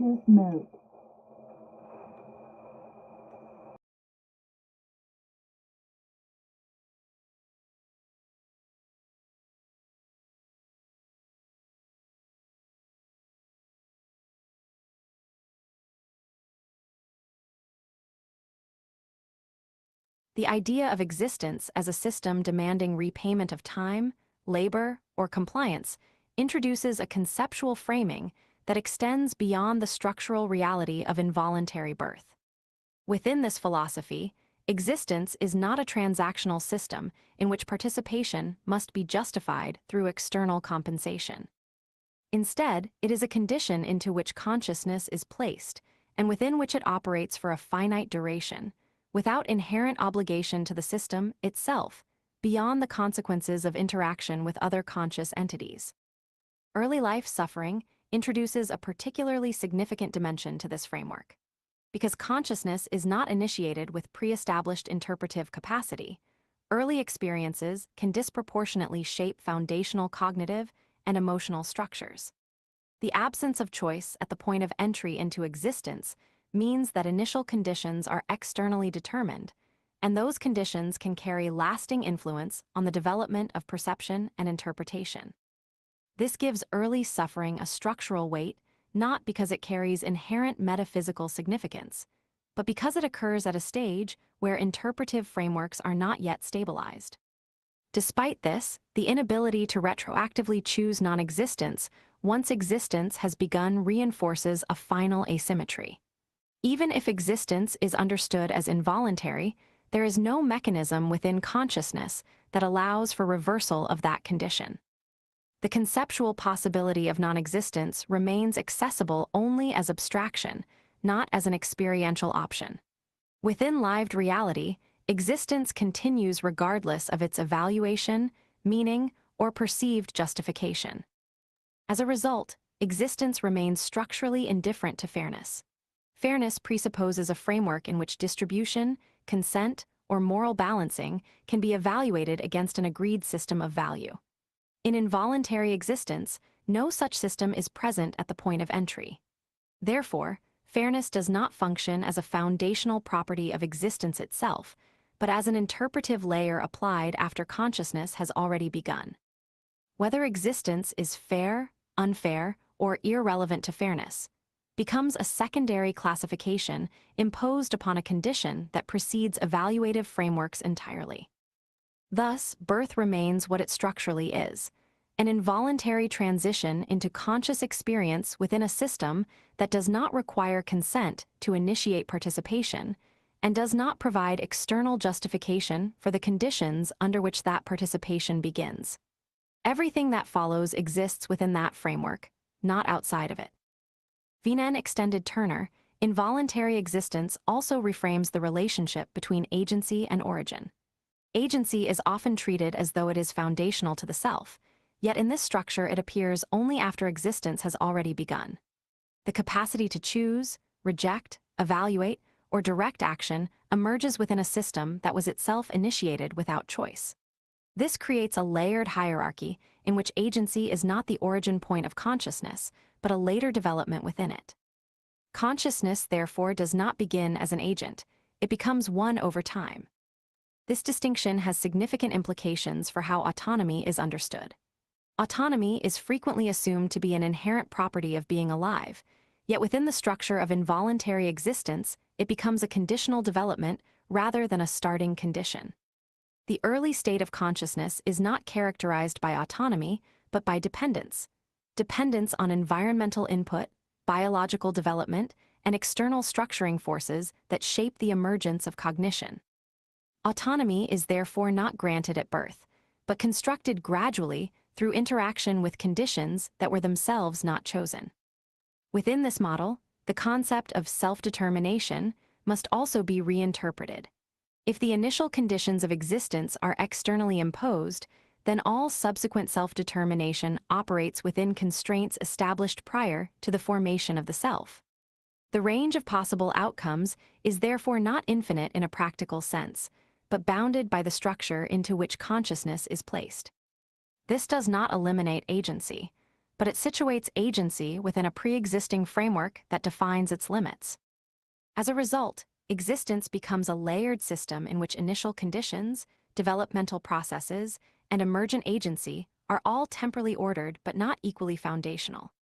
Bluetooth mode. The idea of existence as a system demanding repayment of time, labor, or compliance introduces a conceptual framing that extends beyond the structural reality of involuntary birth. Within this philosophy, existence is not a transactional system in which participation must be justified through external compensation. Instead, it is a condition into which consciousness is placed and within which it operates for a finite duration, without inherent obligation to the system itself, beyond the consequences of interaction with other conscious entities. Early life suffering introduces a particularly significant dimension to this framework. Because consciousness is not initiated with pre-established interpretive capacity, early experiences can disproportionately shape foundational cognitive and emotional structures. The absence of choice at the point of entry into existence means that initial conditions are externally determined, and those conditions can carry lasting influence on the development of perception and interpretation. This gives early suffering a structural weight, not because it carries inherent metaphysical significance, but because it occurs at a stage where interpretive frameworks are not yet stabilized. Despite this, the inability to retroactively choose non-existence once existence has begun reinforces a final asymmetry. Even if existence is understood as involuntary, there is no mechanism within consciousness that allows for reversal of that condition. The conceptual possibility of non-existence remains accessible only as abstraction, not as an experiential option. Within lived reality, existence continues regardless of its evaluation, meaning, or perceived justification. As a result, existence remains structurally indifferent to fairness. Fairness presupposes a framework in which distribution, consent, or moral balancing can be evaluated against an agreed system of value. In involuntary existence, no such system is present at the point of entry. Therefore, fairness does not function as a foundational property of existence itself, but as an interpretive layer applied after consciousness has already begun. Whether existence is fair, unfair, or irrelevant to fairness becomes a secondary classification imposed upon a condition that precedes evaluative frameworks entirely. Thus, birth remains what it structurally is, an involuntary transition into conscious experience within a system that does not require consent to initiate participation and does not provide external justification for the conditions under which that participation begins. Everything that follows exists within that framework, not outside of it. Vinen extended Turner, involuntary existence also reframes the relationship between agency and origin. Agency is often treated as though it is foundational to the self, yet in this structure it appears only after existence has already begun. The capacity to choose, reject, evaluate, or direct action emerges within a system that was itself initiated without choice. This creates a layered hierarchy in which agency is not the origin point of consciousness, but a later development within it. Consciousness, therefore, does not begin as an agent, it becomes one over time. This distinction has significant implications for how autonomy is understood. Autonomy is frequently assumed to be an inherent property of being alive, yet within the structure of involuntary existence, it becomes a conditional development rather than a starting condition. The early state of consciousness is not characterized by autonomy, but by dependence. Dependence on environmental input, biological development, and external structuring forces that shape the emergence of cognition. Autonomy is therefore not granted at birth, but constructed gradually through interaction with conditions that were themselves not chosen. Within this model, the concept of self-determination must also be reinterpreted. If the initial conditions of existence are externally imposed, then all subsequent self-determination operates within constraints established prior to the formation of the self. The range of possible outcomes is therefore not infinite in a practical sense, but bounded by the structure into which consciousness is placed. This does not eliminate agency, but it situates agency within a pre-existing framework that defines its limits. As a result, existence becomes a layered system in which initial conditions, developmental processes, and emergent agency are all temporally ordered but not equally foundational.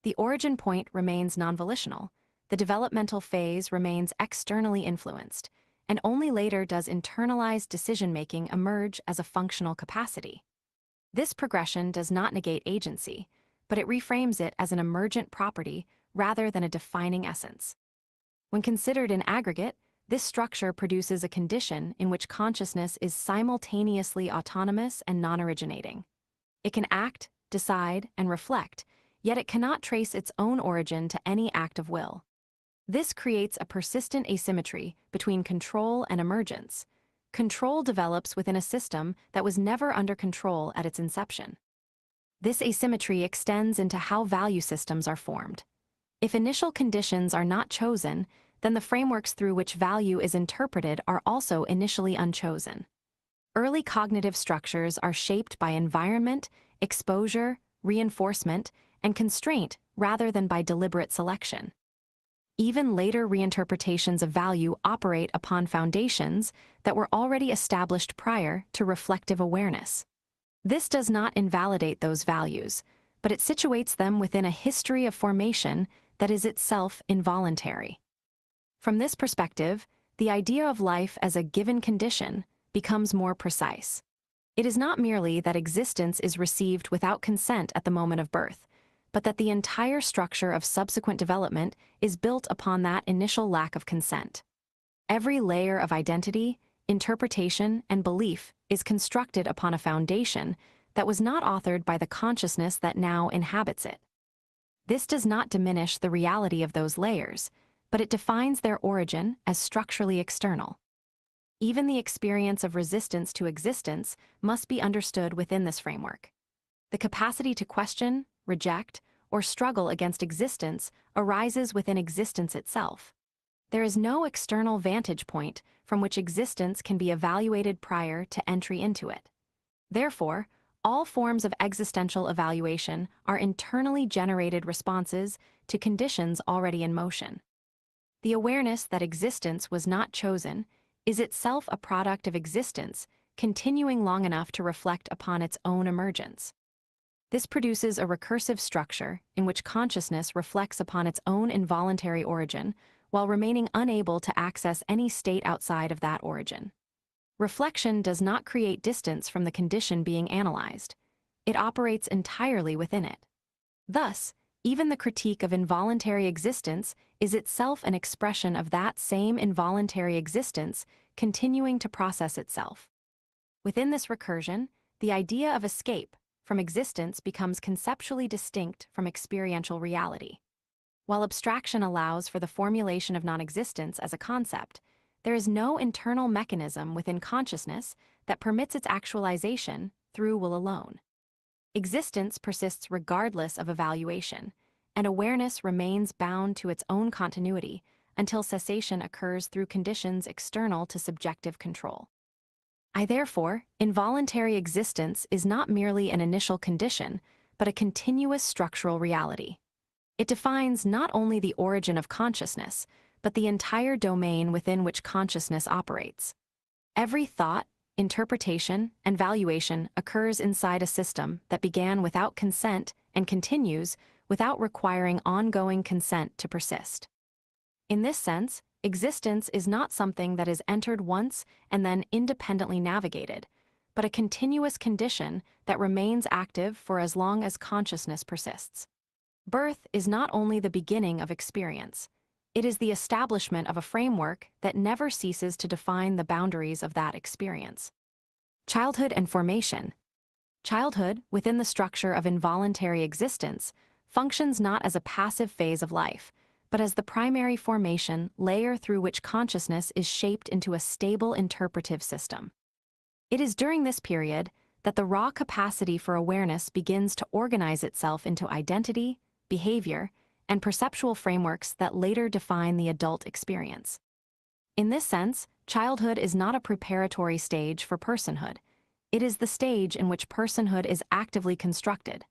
The origin point remains non-volitional, the developmental phase remains externally influenced, and only later does internalized decision-making emerge as a functional capacity. This progression does not negate agency, but it reframes it as an emergent property rather than a defining essence. When considered in aggregate, this structure produces a condition in which consciousness is simultaneously autonomous and non-originating. It can act, decide, and reflect, yet it cannot trace its own origin to any act of will. This creates a persistent asymmetry between control and emergence. Control develops within a system that was never under control at its inception. This asymmetry extends into how value systems are formed. If initial conditions are not chosen, then the frameworks through which value is interpreted are also initially unchosen. Early cognitive structures are shaped by environment, exposure, reinforcement, and constraint rather than by deliberate selection. Even later reinterpretations of value operate upon foundations that were already established prior to reflective awareness. This does not invalidate those values, but it situates them within a history of formation that is itself involuntary. From this perspective, the idea of life as a given condition becomes more precise. It is not merely that existence is received without consent at the moment of birth, but that the entire structure of subsequent development is built upon that initial lack of consent. Every layer of identity, interpretation, and belief is constructed upon a foundation that was not authored by the consciousness that now inhabits it. This does not diminish the reality of those layers, but it defines their origin as structurally external. Even the experience of resistance to existence must be understood within this framework. The capacity to question, reject, or struggle against existence arises within existence itself. There is no external vantage point from which existence can be evaluated prior to entry into it. Therefore, all forms of existential evaluation are internally generated responses to conditions already in motion. The awareness that existence was not chosen is itself a product of existence continuing long enough to reflect upon its own emergence. This produces a recursive structure in which consciousness reflects upon its own involuntary origin while remaining unable to access any state outside of that origin. Reflection does not create distance from the condition being analyzed. It operates entirely within it. Thus, even the critique of involuntary existence is itself an expression of that same involuntary existence continuing to process itself. Within this recursion, the idea of escape from existence becomes conceptually distinct from experiential reality. While abstraction allows for the formulation of non-existence as a concept, there is no internal mechanism within consciousness that permits its actualization through will alone. Existence persists regardless of evaluation, and awareness remains bound to its own continuity until cessation occurs through conditions external to subjective control. Therefore, involuntary existence is not merely an initial condition, but a continuous structural reality. It defines not only the origin of consciousness, but the entire domain within which consciousness operates. Every thought, interpretation, and valuation occurs inside a system that began without consent and continues without requiring ongoing consent to persist. In this sense, existence is not something that is entered once and then independently navigated, but a continuous condition that remains active for as long as consciousness persists. Birth is not only the beginning of experience, it is the establishment of a framework that never ceases to define the boundaries of that experience. Childhood and formation. Childhood, within the structure of involuntary existence, functions not as a passive phase of life, but as the primary formation layer through which consciousness is shaped into a stable interpretive system. It is during this period that the raw capacity for awareness begins to organize itself into identity, behavior, and perceptual frameworks that later define the adult experience. In this sense, childhood is not a preparatory stage for personhood. It is the stage in which personhood is actively constructed.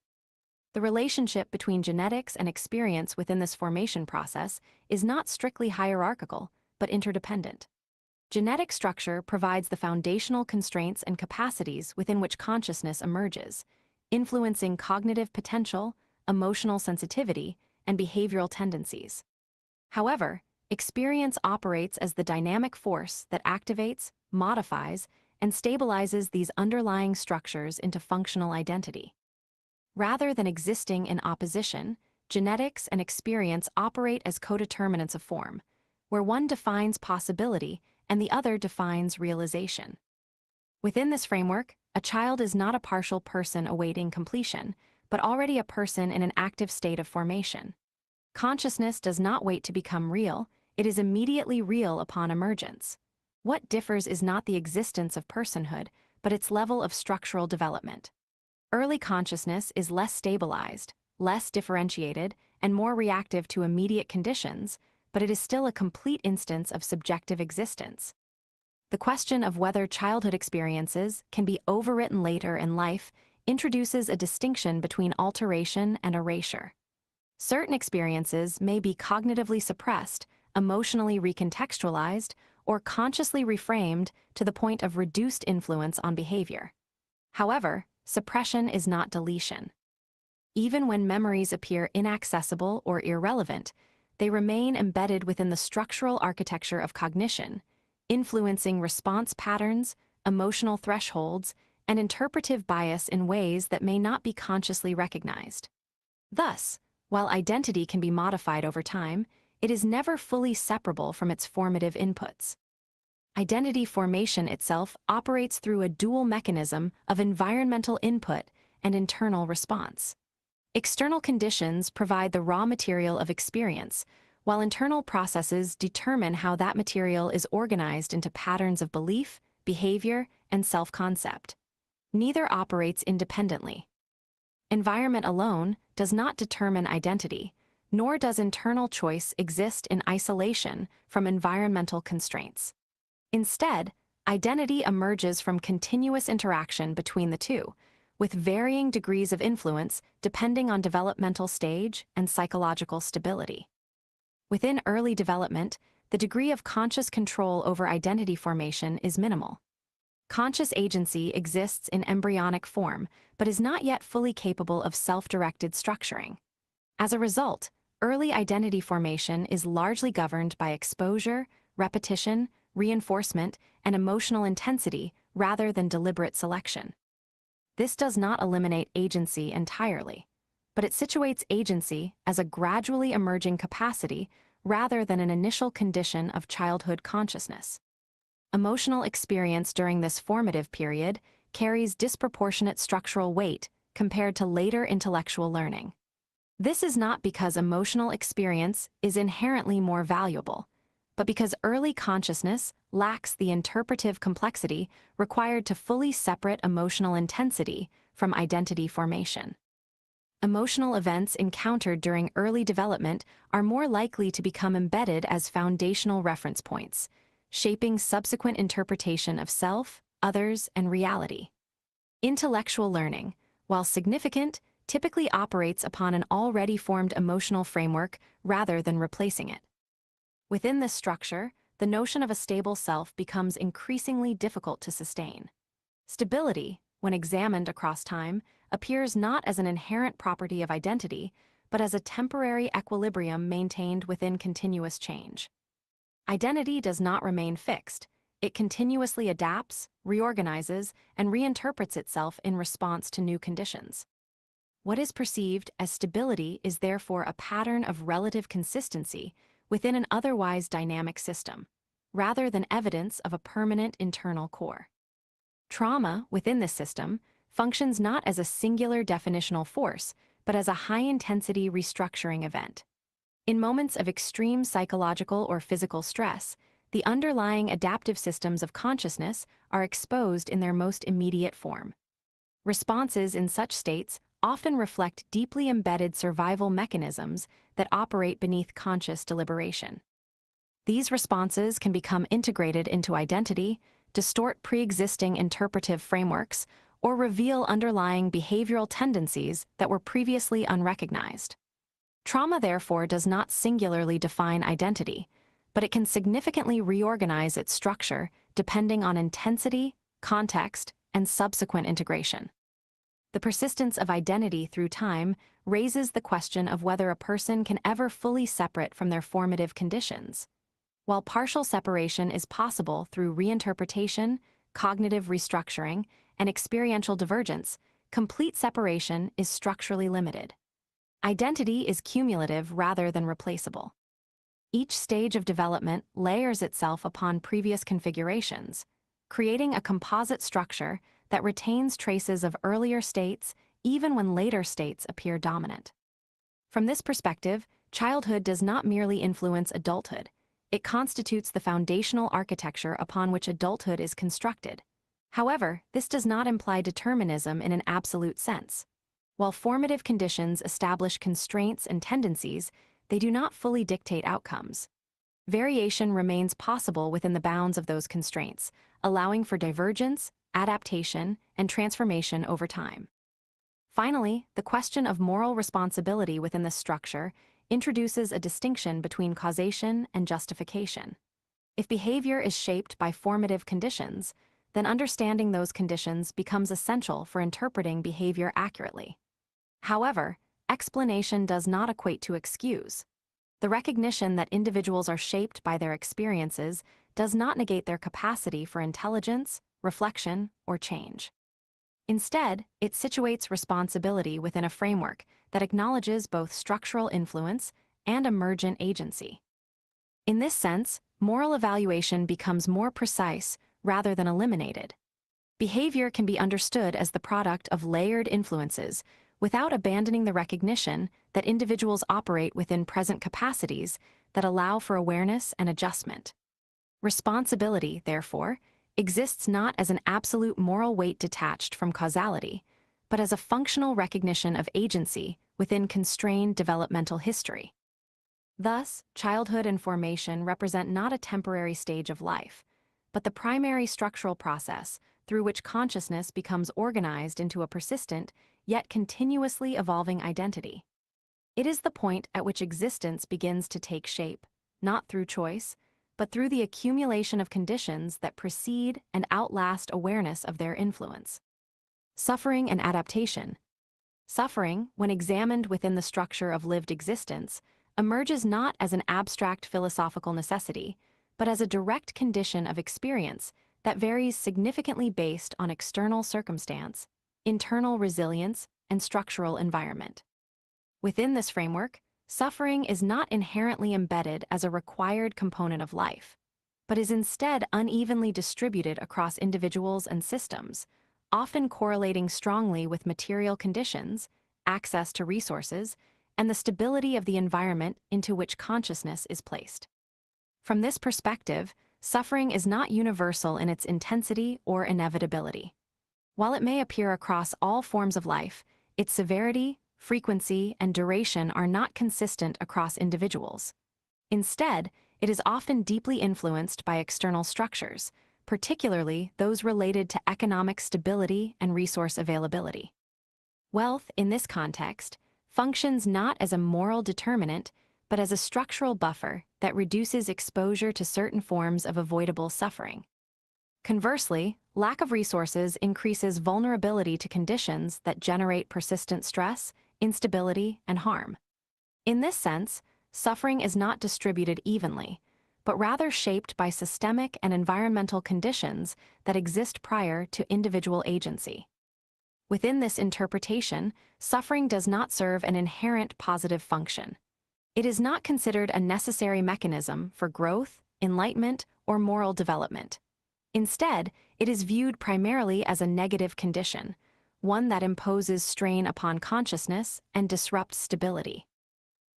The relationship between genetics and experience within this formation process is not strictly hierarchical, but interdependent. Genetic structure provides the foundational constraints and capacities within which consciousness emerges, influencing cognitive potential, emotional sensitivity, and behavioral tendencies. However, experience operates as the dynamic force that activates, modifies, and stabilizes these underlying structures into functional identity. Rather than existing in opposition, genetics and experience operate as codeterminants of form, where one defines possibility and the other defines realization. Within this framework, a child is not a partial person awaiting completion, but already a person in an active state of formation. Consciousness does not wait to become real, it is immediately real upon emergence. What differs is not the existence of personhood, but its level of structural development. Early consciousness is less stabilized, less differentiated, and more reactive to immediate conditions, but it is still a complete instance of subjective existence. The question of whether childhood experiences can be overwritten later in life introduces a distinction between alteration and erasure. Certain experiences may be cognitively suppressed, emotionally recontextualized, or consciously reframed to the point of reduced influence on behavior. However, suppression is not deletion. Even when memories appear inaccessible or irrelevant, they remain embedded within the structural architecture of cognition, influencing response patterns, emotional thresholds, and interpretive bias in ways that may not be consciously recognized. Thus, while identity can be modified over time, it is never fully separable from its formative inputs. Identity formation itself operates through a dual mechanism of environmental input and internal response. External conditions provide the raw material of experience, while internal processes determine how that material is organized into patterns of belief, behavior, and self-concept. Neither operates independently. Environment alone does not determine identity, nor does internal choice exist in isolation from environmental constraints. Instead, identity emerges from continuous interaction between the two, with varying degrees of influence depending on developmental stage and psychological stability. Within early development, the degree of conscious control over identity formation is minimal. Conscious agency exists in embryonic form, but is not yet fully capable of self-directed structuring. As a result, early identity formation is largely governed by exposure, repetition, reinforcement, and emotional intensity rather than deliberate selection. This does not eliminate agency entirely, but it situates agency as a gradually emerging capacity rather than an initial condition of childhood consciousness. Emotional experience during this formative period carries disproportionate structural weight compared to later intellectual learning. This is not because emotional experience is inherently more valuable, but because early consciousness lacks the interpretive complexity required to fully separate emotional intensity from identity formation. Emotional events encountered during early development are more likely to become embedded as foundational reference points, shaping subsequent interpretation of self, others, and reality. Intellectual learning, while significant, typically operates upon an already formed emotional framework rather than replacing it. Within this structure, the notion of a stable self becomes increasingly difficult to sustain. Stability, when examined across time, appears not as an inherent property of identity, but as a temporary equilibrium maintained within continuous change. Identity does not remain fixed. It continuously adapts, reorganizes, and reinterprets itself in response to new conditions. What is perceived as stability is therefore a pattern of relative consistency within an otherwise dynamic system, rather than evidence of a permanent internal core. Trauma within this system functions not as a singular definitional force, but as a high-intensity restructuring event. In moments of extreme psychological or physical stress, the underlying adaptive systems of consciousness are exposed in their most immediate form. Responses in such states often reflect deeply embedded survival mechanisms that operate beneath conscious deliberation. These responses can become integrated into identity, distort pre-existing interpretive frameworks, or reveal underlying behavioral tendencies that were previously unrecognized. Trauma, therefore, does not singularly define identity, but it can significantly reorganize its structure depending on intensity, context, and subsequent integration. The persistence of identity through time raises the question of whether a person can ever fully separate from their formative conditions. While partial separation is possible through reinterpretation, cognitive restructuring, and experiential divergence, complete separation is structurally limited. Identity is cumulative rather than replaceable. Each stage of development layers itself upon previous configurations, creating a composite structure that retains traces of earlier states even when later states appear dominant. From this perspective, childhood does not merely influence adulthood. It constitutes the foundational architecture upon which adulthood is constructed. However, this does not imply determinism in an absolute sense. While formative conditions establish constraints and tendencies, they do not fully dictate outcomes. Variation remains possible within the bounds of those constraints, allowing for divergence, adaptation, and transformation over time. Finally, the question of moral responsibility within this structure introduces a distinction between causation and justification. If behavior is shaped by formative conditions, then understanding those conditions becomes essential for interpreting behavior accurately. However, explanation does not equate to excuse. The recognition that individuals are shaped by their experiences does not negate their capacity for intelligence, reflection, or change. Instead, it situates responsibility within a framework that acknowledges both structural influence and emergent agency. In this sense, moral evaluation becomes more precise rather than eliminated. Behavior can be understood as the product of layered influences without abandoning the recognition that individuals operate within present capacities that allow for awareness and adjustment. Responsibility, therefore, exists not as an absolute moral weight detached from causality, but as a functional recognition of agency within constrained developmental history. Thus, childhood and formation represent not a temporary stage of life, but the primary structural process through which consciousness becomes organized into a persistent, yet continuously evolving identity. It is the point at which existence begins to take shape, not through choice, but through the accumulation of conditions that precede and outlast awareness of their influence. Suffering and adaptation. Suffering, when examined within the structure of lived existence, emerges not as an abstract philosophical necessity, but as a direct condition of experience that varies significantly based on external circumstance, internal resilience, and structural environment. Within this framework, suffering is not inherently embedded as a required component of life, but is instead unevenly distributed across individuals and systems, often correlating strongly with material conditions, access to resources, and the stability of the environment into which consciousness is placed. From this perspective, suffering is not universal in its intensity or inevitability. While it may appear across all forms of life, its severity, frequency, and duration are not consistent across individuals. Instead, it is often deeply influenced by external structures, particularly those related to economic stability and resource availability. Wealth, in this context, functions not as a moral determinant, but as a structural buffer that reduces exposure to certain forms of avoidable suffering. Conversely, lack of resources increases vulnerability to conditions that generate persistent stress, instability, and harm. In this sense, suffering is not distributed evenly, but rather shaped by systemic and environmental conditions that exist prior to individual agency. Within this interpretation, suffering does not serve an inherent positive function. It is not considered a necessary mechanism for growth, enlightenment, or moral development. Instead, it is viewed primarily as a negative condition, one that imposes strain upon consciousness and disrupts stability.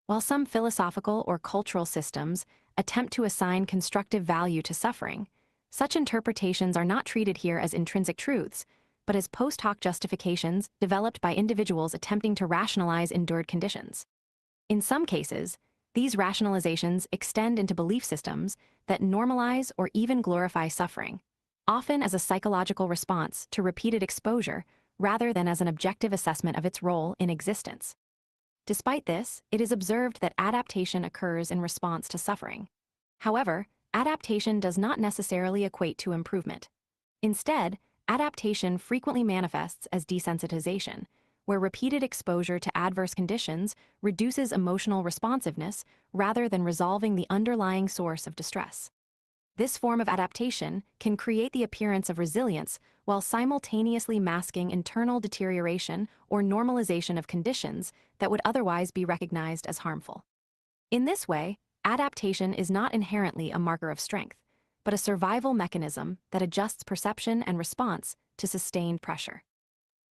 While some philosophical or cultural systems attempt to assign constructive value to suffering, such interpretations are not treated here as intrinsic truths, but as post hoc justifications developed by individuals attempting to rationalize endured conditions. In some cases, these rationalizations extend into belief systems that normalize or even glorify suffering, often as a psychological response to repeated exposure rather than as an objective assessment of its role in existence. Despite this, it is observed that adaptation occurs in response to suffering. However, adaptation does not necessarily equate to improvement. Instead, adaptation frequently manifests as desensitization, where repeated exposure to adverse conditions reduces emotional responsiveness rather than resolving the underlying source of distress. This form of adaptation can create the appearance of resilience while simultaneously masking internal deterioration or normalization of conditions that would otherwise be recognized as harmful. In this way, adaptation is not inherently a marker of strength, but a survival mechanism that adjusts perception and response to sustained pressure.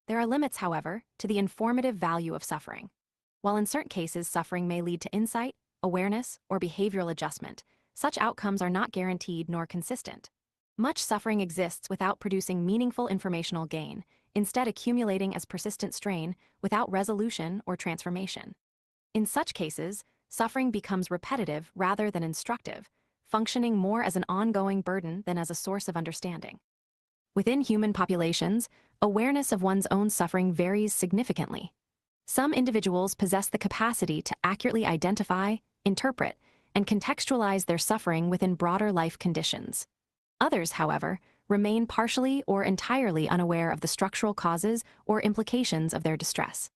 There are limits, however, to the informative value of suffering. While in certain cases suffering may lead to insight, awareness, or behavioral adjustment, such outcomes are not guaranteed nor consistent. Much suffering exists without producing meaningful informational gain, instead accumulating as persistent strain without resolution or transformation. In such cases, suffering becomes repetitive rather than instructive, functioning more as an ongoing burden than as a source of understanding. Within human populations, awareness of one's own suffering varies significantly. Some individuals possess the capacity to accurately identify, interpret, and contextualize their suffering within broader life conditions. Others, however, remain partially or entirely unaware of the structural causes or implications of their distress.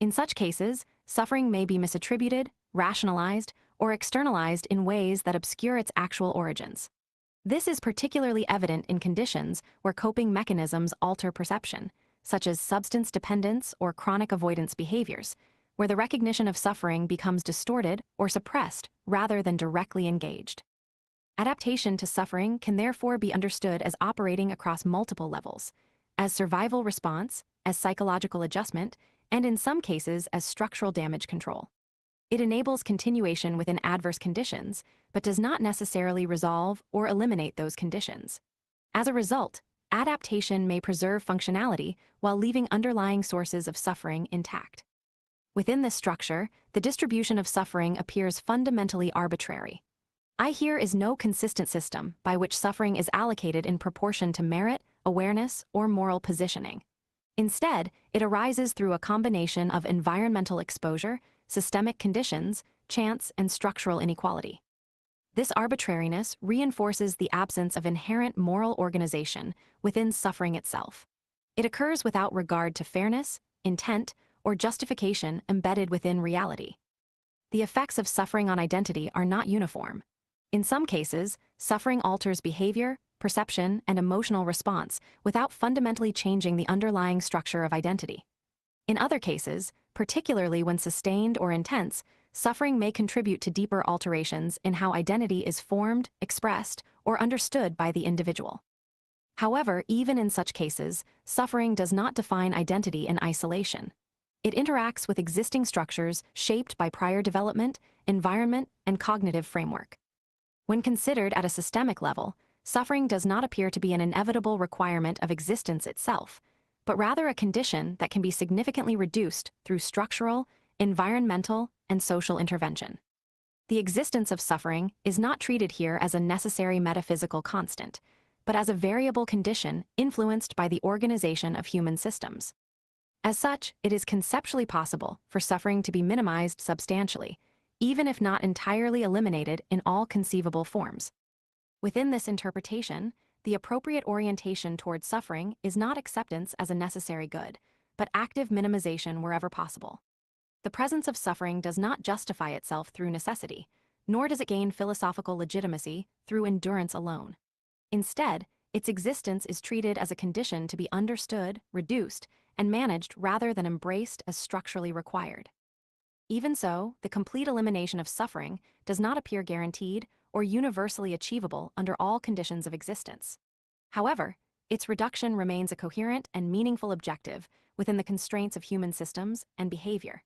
In such cases, suffering may be misattributed, rationalized, or externalized in ways that obscure its actual origins. This is particularly evident in conditions where coping mechanisms alter perception, such as substance dependence or chronic avoidance behaviors, where the recognition of suffering becomes distorted or suppressed rather than directly engaged. Adaptation to suffering can therefore be understood as operating across multiple levels, as survival response, as psychological adjustment, and in some cases as structural damage control. It enables continuation within adverse conditions, but does not necessarily resolve or eliminate those conditions. As a result, adaptation may preserve functionality while leaving underlying sources of suffering intact. Within this structure, the distribution of suffering appears fundamentally arbitrary. Here is no consistent system by which suffering is allocated in proportion to merit, awareness, or moral positioning. Instead, it arises through a combination of environmental exposure, systemic conditions, chance, and structural inequality. This arbitrariness reinforces the absence of inherent moral organization within suffering itself. It occurs without regard to fairness, intent, or justification embedded within reality. The effects of suffering on identity are not uniform. In some cases, suffering alters behavior, perception, and emotional response without fundamentally changing the underlying structure of identity. In other cases, particularly when sustained or intense, suffering may contribute to deeper alterations in how identity is formed, expressed, or understood by the individual. However, even in such cases, suffering does not define identity in isolation. It interacts with existing structures shaped by prior development, environment, and cognitive framework. When considered at a systemic level, suffering does not appear to be an inevitable requirement of existence itself, but rather a condition that can be significantly reduced through structural, environmental, and social intervention. The existence of suffering is not treated here as a necessary metaphysical constant, but as a variable condition influenced by the organization of human systems. As such, it is conceptually possible for suffering to be minimized substantially, even if not entirely eliminated in all conceivable forms. Within this interpretation, the appropriate orientation towards suffering is not acceptance as a necessary good, but active minimization wherever possible. The presence of suffering does not justify itself through necessity, nor does it gain philosophical legitimacy through endurance alone. Instead, its existence is treated as a condition to be understood, reduced, and managed rather than embraced as structurally required. Even so, the complete elimination of suffering does not appear guaranteed or universally achievable under all conditions of existence. However, its reduction remains a coherent and meaningful objective within the constraints of human systems and behavior.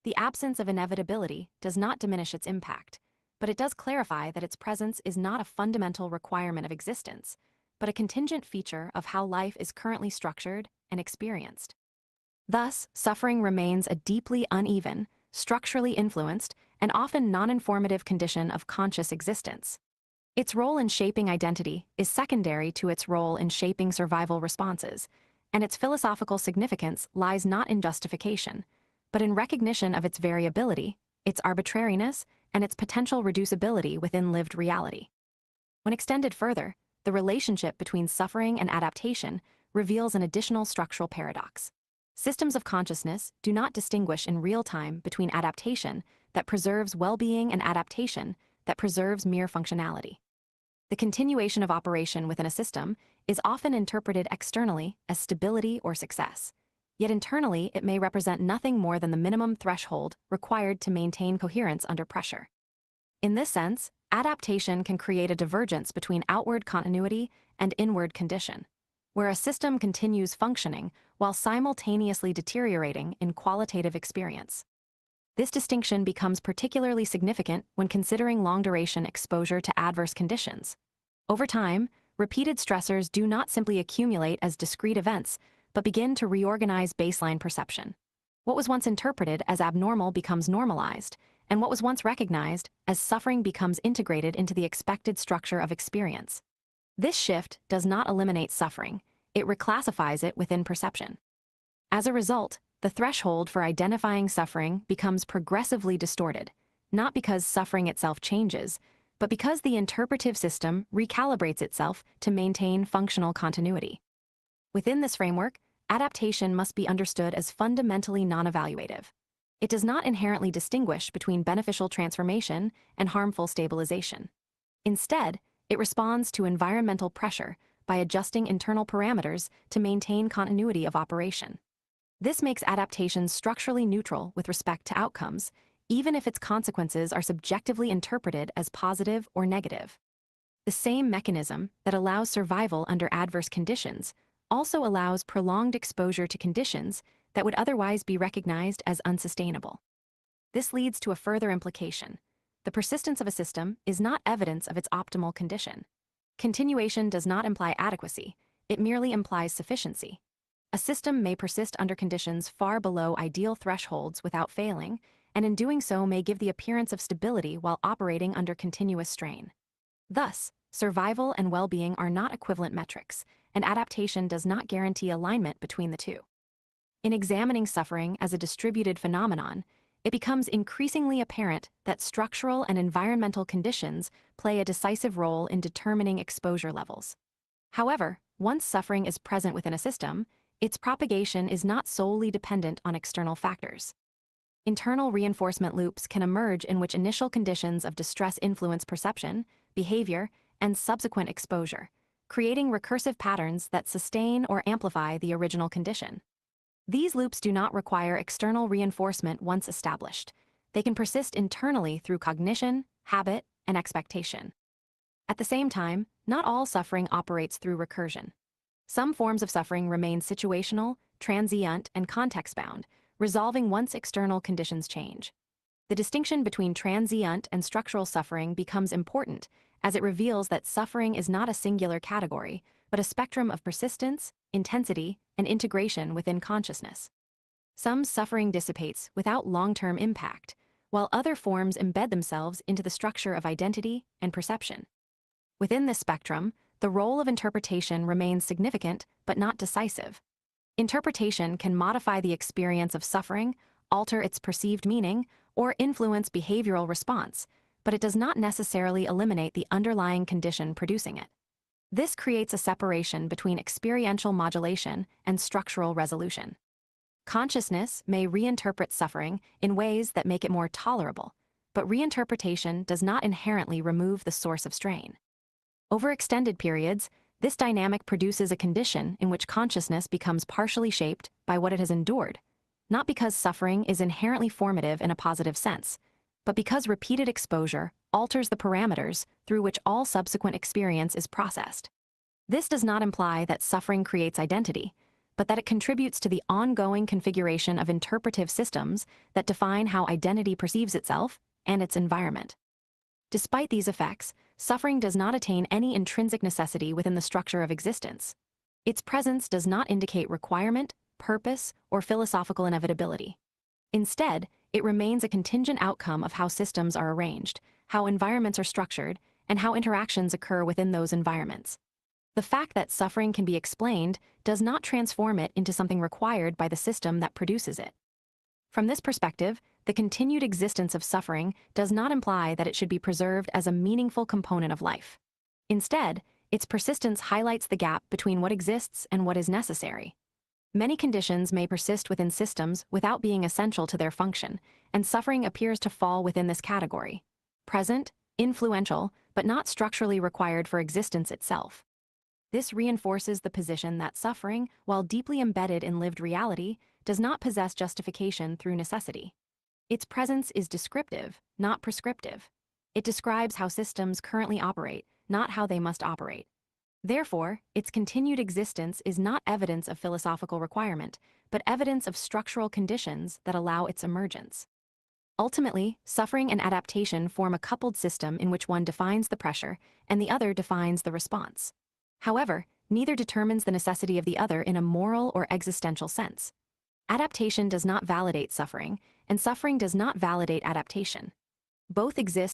The absence of inevitability does not diminish its impact, but it does clarify that its presence is not a fundamental requirement of existence, but a contingent feature of how life is currently structured and experienced. Thus, suffering remains a deeply uneven, structurally influenced, and often non-informative condition of conscious existence. Its role in shaping identity is secondary to its role in shaping survival responses, and its philosophical significance lies not in justification, but in recognition of its variability, its arbitrariness, and its potential reducibility within lived reality. When extended further, the relationship between suffering and adaptation reveals an additional structural paradox. Systems of consciousness do not distinguish in real time between adaptation that preserves well-being and adaptation that preserves mere functionality. The continuation of operation within a system is often interpreted externally as stability or success, yet internally it may represent nothing more than the minimum threshold required to maintain coherence under pressure. In this sense, adaptation can create a divergence between outward continuity and inward condition, where a system continues functioning while simultaneously deteriorating in qualitative experience. This distinction becomes particularly significant when considering long-duration exposure to adverse conditions. Over time, repeated stressors do not simply accumulate as discrete events, but begin to reorganize baseline perception. What was once interpreted as abnormal becomes normalized, and what was once recognized as suffering becomes integrated into the expected structure of experience. This shift does not eliminate suffering, it reclassifies it within perception. As a result, the threshold for identifying suffering becomes progressively distorted, not because suffering itself changes, but because the interpretive system recalibrates itself to maintain functional continuity. Within this framework, adaptation must be understood as fundamentally non-evaluative. It does not inherently distinguish between beneficial transformation and harmful stabilization. Instead, it responds to environmental pressure by adjusting internal parameters to maintain continuity of operation. This makes adaptation structurally neutral with respect to outcomes, even if its consequences are subjectively interpreted as positive or negative. The same mechanism that allows survival under adverse conditions also allows prolonged exposure to conditions that would otherwise be recognized as unsustainable. This leads to a further implication. The persistence of a system is not evidence of its optimal condition. Continuation does not imply adequacy, it merely implies sufficiency. A system may persist under conditions far below ideal thresholds without failing, and in doing so may give the appearance of stability while operating under continuous strain. Thus, survival and well-being are not equivalent metrics, and adaptation does not guarantee alignment between the two. In examining suffering as a distributed phenomenon, it becomes increasingly apparent that structural and environmental conditions play a decisive role in determining exposure levels. However, once suffering is present within a system, its propagation is not solely dependent on external factors. Internal reinforcement loops can emerge in which initial conditions of distress influence perception, behavior, and subsequent exposure, creating recursive patterns that sustain or amplify the original condition. These loops do not require external reinforcement once established. They can persist internally through cognition, habit, and expectation. At the same time, not all suffering operates through recursion. Some forms of suffering remain situational, transient, and context-bound, resolving once external conditions change. The distinction between transient and structural suffering becomes important as it reveals that suffering is not a singular category, but a spectrum of persistence, intensity, and integration within consciousness. Some suffering dissipates without long-term impact, while other forms embed themselves into the structure of identity and perception. Within this spectrum, the role of interpretation remains significant but not decisive. Interpretation can modify the experience of suffering, alter its perceived meaning, or influence behavioral response, but it does not necessarily eliminate the underlying condition producing it. This creates a separation between experiential modulation and structural resolution. Consciousness may reinterpret suffering in ways that make it more tolerable, but reinterpretation does not inherently remove the source of strain. Over extended periods, this dynamic produces a condition in which consciousness becomes partially shaped by what it has endured, not because suffering is inherently formative in a positive sense, but because repeated exposure alters the parameters through which all subsequent experience is processed. This does not imply that suffering creates identity, but that it contributes to the ongoing configuration of interpretive systems that define how identity perceives itself and its environment. Despite these effects, suffering does not attain any intrinsic necessity within the structure of existence. Its presence does not indicate requirement, purpose, or philosophical inevitability. Instead, it remains a contingent outcome of how systems are arranged, how environments are structured, and how interactions occur within those environments. The fact that suffering can be explained does not transform it into something required by the system that produces it. From this perspective, the continued existence of suffering does not imply that it should be preserved as a meaningful component of life. Instead, its persistence highlights the gap between what exists and what is necessary. Many conditions may persist within systems without being essential to their function, and suffering appears to fall within this category. Present, influential, but not structurally required for existence itself. This reinforces the position that suffering, while deeply embedded in lived reality, does not possess justification through necessity. Its presence is descriptive, not prescriptive. It describes how systems currently operate, not how they must operate. Therefore, its continued existence is not evidence of philosophical requirement, but evidence of structural conditions that allow its emergence. Ultimately, suffering and adaptation form a coupled system in which one defines the pressure and the other defines the response. However, neither determines the necessity of the other in a moral or existential sense. Adaptation does not validate suffering, and suffering does not validate adaptation. Both exist